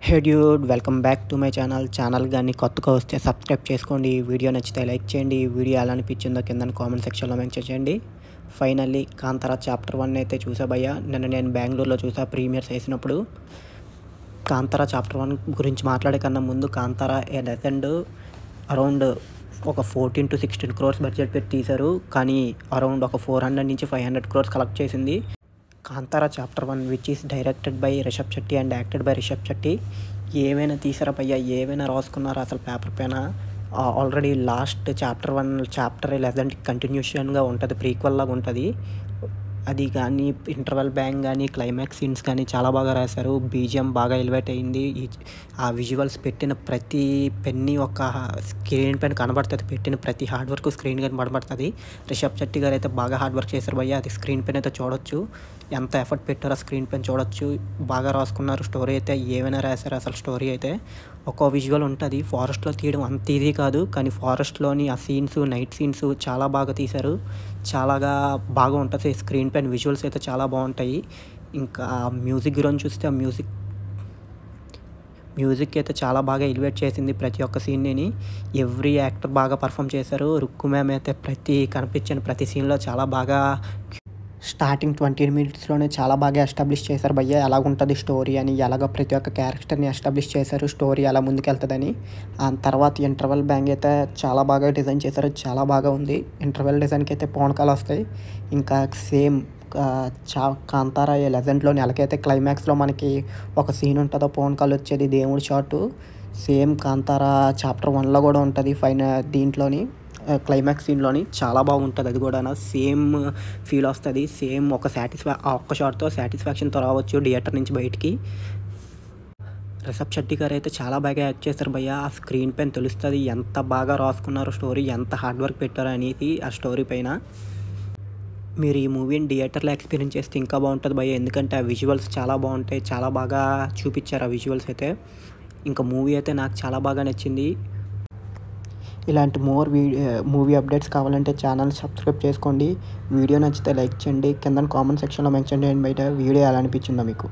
Hey dude, welcome back to my channel కానీ కొత్తగా వస్తే సబ్స్క్రైబ్ చేసుకోండి. వీడియో నచ్చితే లైక్ చేయండి. వీడియో ఎలా అనిపించిందో కింద కామెంట్ సెక్షన్లో మెన్షన్ చేయండి. ఫైనల్లీ కాంతారా చాప్టర్ 1 అయితే చూసా భయ్య. నేను బెంగళూరులో చూసా ప్రీమియర్స్ వేసినప్పుడు. కాంతారా చాప్టర్ 1 గురించి మాట్లాడే కన్నా ముందు కాంతారా ఏ లెజెండ్ అరౌండ్ ఒక 14 to 16 crores బడ్జెట్ పెట్టి తీశారు. కానీ అరౌండ్ ఒక 400 నుంచి 500 crores కలెక్ట్ చేసింది. Kantara chapter 1 which is directed by Rishab Shetty and acted by Rishab Shetty. ఏమైనా తీసారా భయ్యా, ఏమైనా రాసుకున్నారా అసలు పేపర్ పైన? ఆల్రెడీ లాస్ట్ చాప్టర్ 11 కంటిన్యూషన్గా ఉంటుంది, ప్రీక్వెల్ లాగా ఉంటుంది. అది కానీ ఇంటర్వెల్ బ్యాంగ్ కానీ క్లైమాక్స్ సీన్స్ కానీ చాలా బాగా రాశారు. బీజిఎం బాగా ఎలివేట్ అయింది. ఆ విజువల్స్ పెట్టిన ప్రతి పెన్ని ఒక స్క్రీన్ పైన కనబడుతుంది. పెట్టిన ప్రతి హార్డ్ వర్క్ స్క్రీన్ పైన కనబడుతుంది. రిషబ్ శెట్టి గారు అయితే బాగా హార్డ్ వర్క్ చేశారు భయ్య. అది స్క్రీన్ పైన అయితే చూడొచ్చు, ఎంత ఎఫర్ట్ పెట్టారో స్క్రీన్ పైన చూడొచ్చు. బాగా రాసుకున్నారు. స్టోరీ అయితే ఏమైనా రాశారు అసలు. స్టోరీ అయితే ఒక్కో విజువల్ ఉంటుంది. ఫారెస్ట్లో తీయడం అంత ఈజీ కాదు, కానీ ఫారెస్ట్లోని ఆ సీన్స్, నైట్ సీన్స్ చాలా బాగా తీశారు. చాలా బాగా ఉంటుంది. స్క్రీన్ పైన విజువల్స్ అయితే చాలా బాగుంటాయి. ఇంకా మ్యూజిక్ గురించి చూస్తే ఆ మ్యూజిక్ అయితే చాలా బాగా ఎలివేట్ చేసింది ప్రతి ఒక్క సీన్ని. ఎవ్రీ యాక్టర్ బాగా పర్ఫామ్ చేశారు. రుక్కు మ్యామ్ అయితే కనిపించిన ప్రతి సీన్లో చాలా బాగా స్టార్టింగ్ 20 minutesలోనే చాలా బాగా ఎస్టాబ్లిష్ చేశారు భయ్య. ఎలాగుంటుంది స్టోరీ అని, ఎలాగ ప్రతి ఒక్క క్యారెక్టర్ని ఎస్టాబ్లిష్ చేశారు, స్టోరీ ఎలా ముందుకెళ్తుందని. ఆ తర్వాత ఇంటర్వెల్ బ్యాంగ్ అయితే చాలా బాగా డిజైన్ చేశారు. చాలా బాగా ఉంది. ఇంటర్వెల్ డిజైన్కి అయితే పూనకాలు వస్తాయి. ఇంకా సేమ్ కాంతారా ఏ లెజెండ్లోని ఎలాగైతే క్లైమాక్స్లో మనకి ఒక సీన్ ఉంటుందో పూనకాలు వచ్చేది, దేవుడి షాటు, సేమ్ కాంతారా చాప్టర్ 1లో కూడా ఉంటుంది. దీంట్లోని క్లైమాక్స్ సీన్లోని చాలా బాగుంటుంది. అది కూడా సేమ్ ఫీల్ వస్తుంది. సేమ్ ఒక్క షాట్తో సాటిస్ఫాక్షన్తో రావచ్చు థియేటర్ నుంచి బయటికి. రిషబ్ శెట్టి గారు అయితే చాలా బాగా యాక్ట్ చేస్తారు భయ్య. ఆ స్క్రీన్ పైన తెలుస్తుంది ఎంత బాగా రాసుకున్నారు స్టోరీ, ఎంత హార్డ్ వర్క్ పెట్టారు అనేది ఆ స్టోరీ పైన. మీరు ఈ మూవీని థియేటర్లో ఎక్స్పీరియన్స్ చేస్తే ఇంకా బాగుంటుంది భయ్య. ఎందుకంటే ఆ విజువల్స్ చాలా బాగుంటాయి. చాలా బాగా చూపించారు ఆ విజువల్స్ అయితే. ఇంకా మూవీ అయితే నాకు చాలా బాగా నచ్చింది. ఇలాంటి మూవీ అప్డేట్స్ కావాలంటే ఛానల్ సబ్స్క్రైబ్ చేసుకోండి. వీడియో నచ్చితే లైక్ చేయండి. కింద కామెంట్ సెక్షన్లో మెన్షన్ చేయండి బయట వీడియో ఎలా అనిపించిందో మీకు.